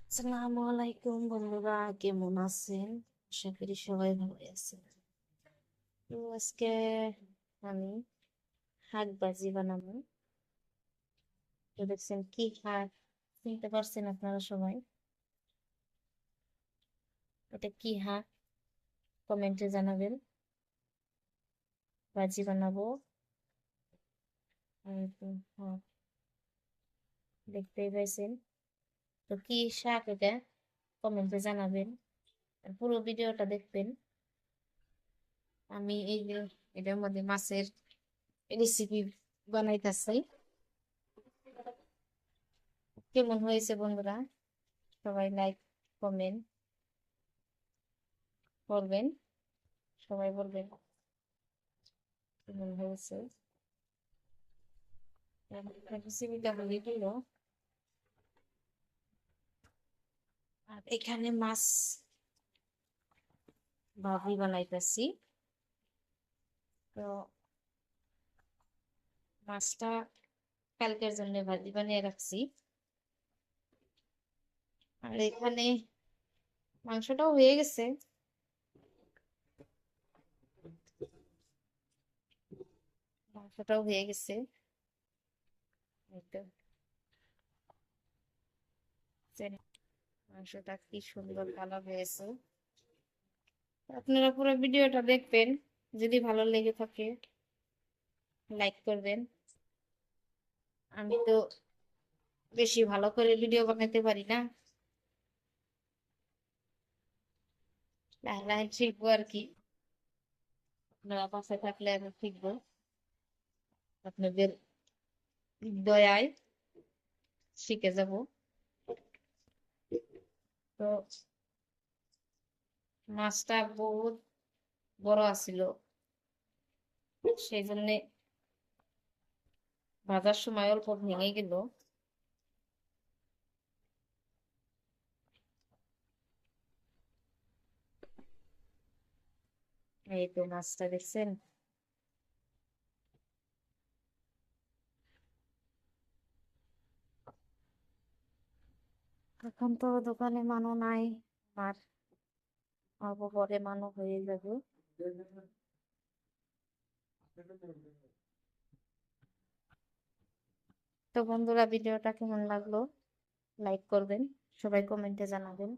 আসসালামু আলাইকুম বন্ধুরা, কেমন আছেন? আশা করি সবাই ভালো আছেন। তো আজকে আমি শাক ভাজি বানাবো। তো দেখছেন কি শাক, চিনতে পারছেন আপনারা সবাই? এটা কি শাক কমেন্টে জানাবেন। ভাজি বানাবো। শাক দেখতেই পাইছেন। তো কি শাক এটা কমেন্টে জানাবেন, আর পুরো ভিডিওটা দেখবেন। আমি এই যে এটার মধ্যে মাছের রেসিপি বানাইতেছি। কেমন হয়েছে বন্ধুরা? সবাই লাইক কমেন্ট করবেন, সবাই বলবেন কেমন হয়েছে। রেসিপিটা বলি দিল। আর এখানে মাছ ভাজি বানাইতেছি। তো মাছটা কালকের জন্য ভাজি বানিয়ে রাখছি। আর এখানে মাংসটাও হয়ে গেছে। মাংসটাও হয়ে গেছে। এই তো মাংসটা কি সুন্দর কালার হয়েছে। আপনারা পুরো ভিডিওটা দেখবেন। যদি ভালো লেগে থাকে লাইক করবেন। আমি তো বেশি ভালো করে ভিডিও বানাতে পারি না, লাহে শিখবো আর কি। আপনারা পাশে থাকলে আমি শিখবো আপনাদের দয়ায়, শিখে যাব। তো মাছটা বহুত বড় আছিল, সেই জন্য ভাজার সময় অল্প ভেঙে গেল। এই তো মাছটা দেখছেন। এখন তো দোকানে মানো নাই, আর অল্প পরে মানো হয়ে যাবে। তো বন্ধুরা, ভিডিওটা কেমন লাগলো লাইক করবেন, সবাই কমেন্টে জানাবেন।